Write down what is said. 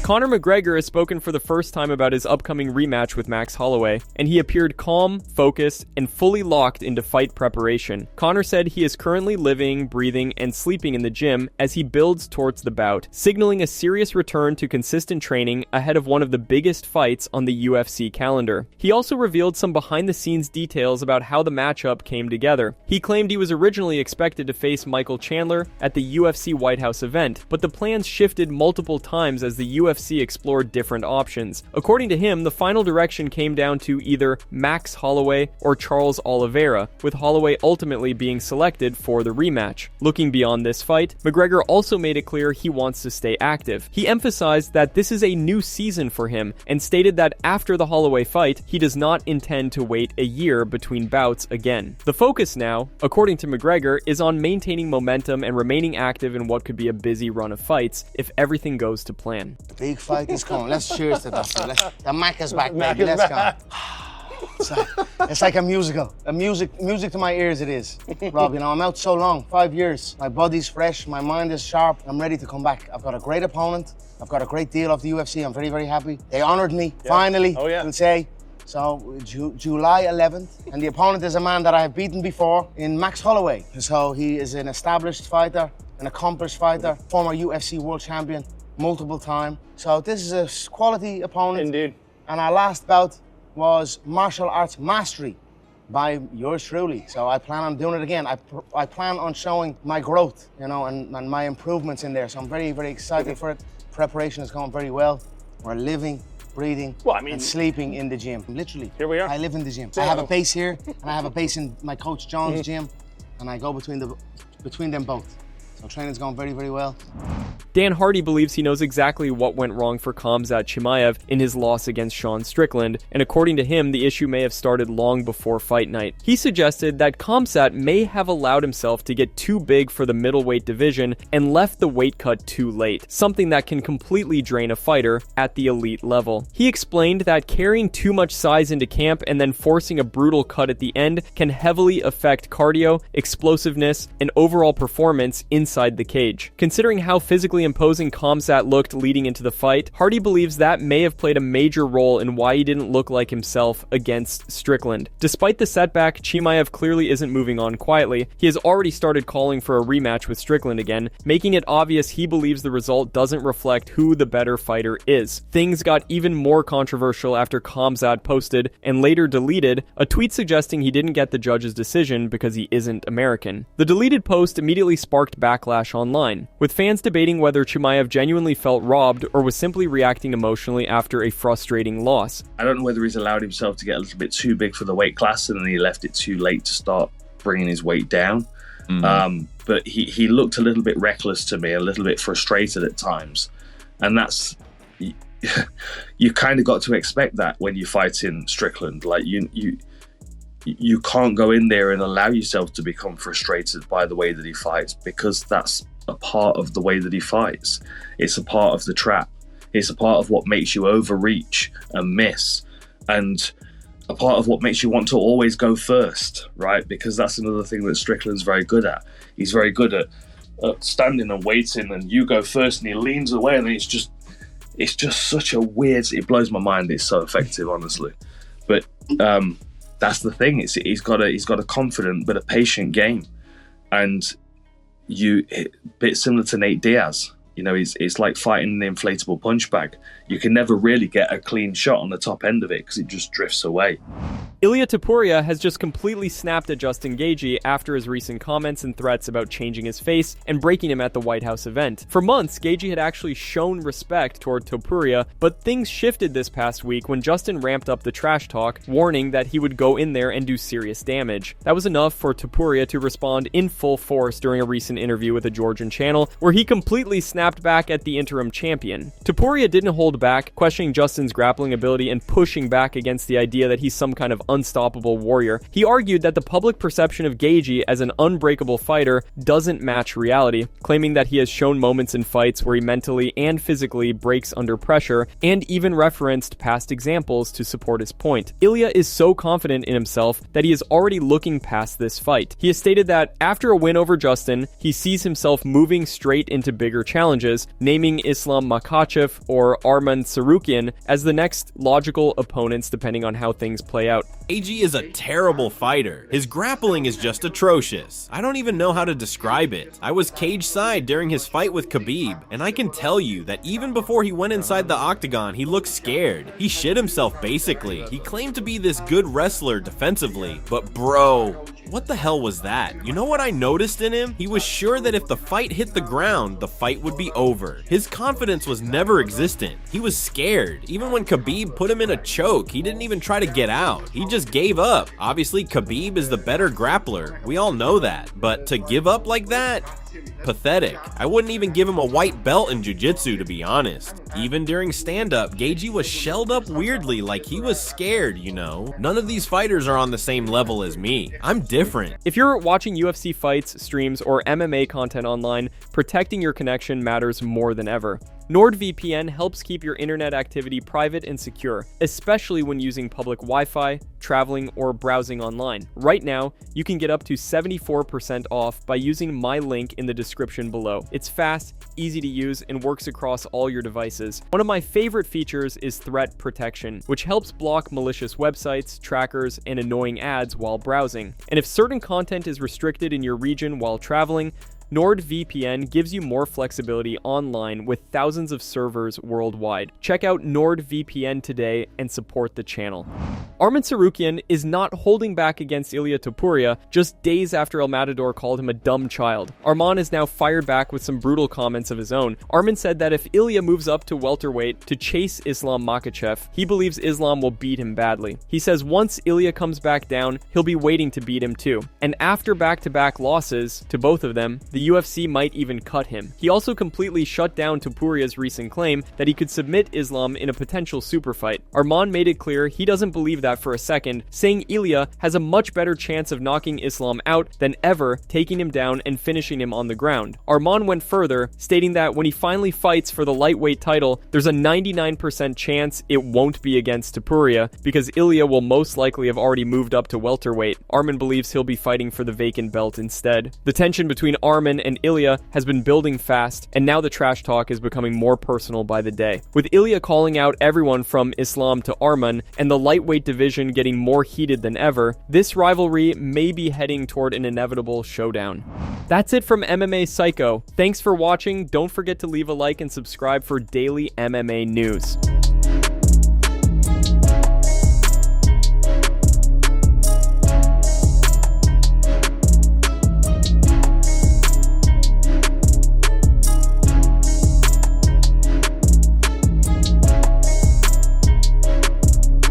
Conor McGregor has spoken for the first time about his upcoming rematch with Max Holloway, and he appeared calm, focused, and fully locked into fight preparation. Conor said he is currently living, breathing, and sleeping in the gym as he builds towards the bout, signaling a serious return to consistent training ahead of one of the biggest fights on the UFC calendar. He also revealed some behind-the-scenes details about how the matchup came together. He claimed he was originally expected to face Michael Chandler at the UFC White House event, but the plans shifted multiple times as the UFC explored different options. According to him, the final direction came down to either Max Holloway or Charles Oliveira, with Holloway ultimately being selected for the rematch. Looking beyond this fight, McGregor also made it clear he wants to stay active. He emphasized that this is a new season for him and stated that after the Holloway fight, he does not intend to wait a year between bouts again. The focus now, according to McGregor, is on maintaining momentum and remaining active in what could be a busy run of fights if everything goes to plan. Big fight is coming. Let's cheers to that. The Mac is back, baby. Let's go. It's like a musical. Music to my ears it is. Rob, you know, I'm out so long, 5 years. My body's fresh, my mind is sharp. I'm ready to come back. I've got a great opponent. I've got a great deal off the UFC. I'm very, very happy. They honored me, finally, I'll say. So, July 11th. And the opponent is a man that I have beaten before in Max Holloway. So he is an established fighter, an accomplished fighter, former UFC world champion, multiple time. So this is a quality opponent. Indeed. And our last bout was martial arts mastery by yours truly. So I plan on doing it again. I plan on showing my growth, you know, and my improvements in there. So I'm very, very excited for it. Preparation is going very well. We're living, breathing, and sleeping in the gym. Literally. Here we are. I live in the gym. I have a base here, and I have a base in my coach John's gym, and I go between them both. So training's going very, very well. Dan Hardy believes he knows exactly what went wrong for Khamzat Chimaev in his loss against Sean Strickland, and according to him, the issue may have started long before fight night. He suggested that Khamzat may have allowed himself to get too big for the middleweight division and left the weight cut too late, something that can completely drain a fighter at the elite level. He explained that carrying too much size into camp and then forcing a brutal cut at the end can heavily affect cardio, explosiveness, and overall performance inside the cage. Considering how physically imposing Khamzat looked leading into the fight, Hardy believes that may have played a major role in why he didn't look like himself against Strickland. Despite the setback, Chimaev clearly isn't moving on quietly. He has already started calling for a rematch with Strickland again, making it obvious he believes the result doesn't reflect who the better fighter is. Things got even more controversial after Khamzat posted, and later deleted, a tweet suggesting he didn't get the judge's decision because he isn't American. The deleted post immediately sparked backlash online, with fans debating whether Chimaev genuinely felt robbed or was simply reacting emotionally after a frustrating loss. I don't know whether he's allowed himself to get a little bit too big for the weight class and then he left it too late to start bringing his weight down. But he looked a little bit reckless to me, a little bit frustrated at times. And that's, you kind of got to expect that when you fight in Strickland. Like you can't go in there and allow yourself to become frustrated by the way that he fights, because that's a part of the way that he fights. It's a part of the trap. It's a part of what makes you overreach and miss, and a part of what makes you want to always go first, right? Because that's another thing that Strickland's very good at. He's very good at standing and waiting, and you go first, and he leans away, and it's just such a weird. It blows my mind. It's so effective, honestly. But that's the thing. He's got a confident but a patient game, and a bit similar to Nate Diaz. You know, it's like fighting an inflatable punch bag. You can never really get a clean shot on the top end of it because it just drifts away. Ilia Topuria has just completely snapped at Justin Gaethje after his recent comments and threats about changing his face and breaking him at the White House event. For months, Gaethje had actually shown respect toward Topuria, but things shifted this past week when Justin ramped up the trash talk, warning that he would go in there and do serious damage. That was enough for Topuria to respond in full force during a recent interview with a Georgian channel, where he completely snapped back at the interim champion. Topuria didn't hold back, questioning Justin's grappling ability and pushing back against the idea that he's some kind of unstoppable warrior. He argued that the public perception of Gaethje as an unbreakable fighter doesn't match reality, claiming that he has shown moments in fights where he mentally and physically breaks under pressure, and even referenced past examples to support his point. Ilia is so confident in himself that he is already looking past this fight. He has stated that after a win over Justin, he sees himself moving straight into bigger challenges challenges, naming Islam Makhachev or Arman Tsarukyan as the next logical opponents depending on how things play out. AG is a terrible fighter. His grappling is just atrocious. I don't even know how to describe it. I was cage side during his fight with Khabib, and I can tell you that even before he went inside the octagon, he looked scared. He shit himself basically. He claimed to be this good wrestler defensively, but bro, what the hell was that? You know what I noticed in him? He was sure that if the fight hit the ground, the fight would be over. His confidence was never existent. He was scared. Even when Khabib put him in a choke, he didn't even try to get out. He just gave up. Obviously, Khabib is the better grappler. We all know that. But to give up like that? Pathetic. I wouldn't even give him a white belt in jiu-jitsu, to be honest. Even during stand-up, Gaethje was shelled up weirdly, like he was scared, you know? None of these fighters are on the same level as me. I'm different. If you're watching UFC fights, streams, or MMA content online, protecting your connection matters more than ever. NordVPN helps keep your internet activity private and secure, especially when using public Wi-Fi, traveling, or browsing online. Right now, you can get up to 74% off by using my link in the description below. It's fast, easy to use, and works across all your devices. One of my favorite features is threat protection, which helps block malicious websites, trackers, and annoying ads while browsing. And if certain content is restricted in your region while traveling, NordVPN gives you more flexibility online with thousands of servers worldwide. Check out NordVPN today and support the channel. Arman Tsarukyan is not holding back against Ilia Topuria just days after El Matador called him a dumb child. Arman is now fired back with some brutal comments of his own. Arman said that if Ilia moves up to welterweight to chase Islam Makhachev, he believes Islam will beat him badly. He says once Ilia comes back down, he'll be waiting to beat him too. And after back-to-back losses to both of them, the UFC might even cut him. He also completely shut down Topuria's recent claim that he could submit Islam in a potential super fight. Arman made it clear he doesn't believe that for a second, saying Ilia has a much better chance of knocking Islam out than ever taking him down and finishing him on the ground. Arman went further, stating that when he finally fights for the lightweight title, there's a 99% chance it won't be against Topuria because Ilia will most likely have already moved up to welterweight. Arman believes he'll be fighting for the vacant belt instead. The tension between Arman and Ilia has been building fast, and now the trash talk is becoming more personal by the day. With Ilia calling out everyone from Islam to Arman, and the lightweight division getting more heated than ever, this rivalry may be heading toward an inevitable showdown. That's it from MMA Psycho. Thanks for watching. Don't forget to leave a like and subscribe for daily MMA news.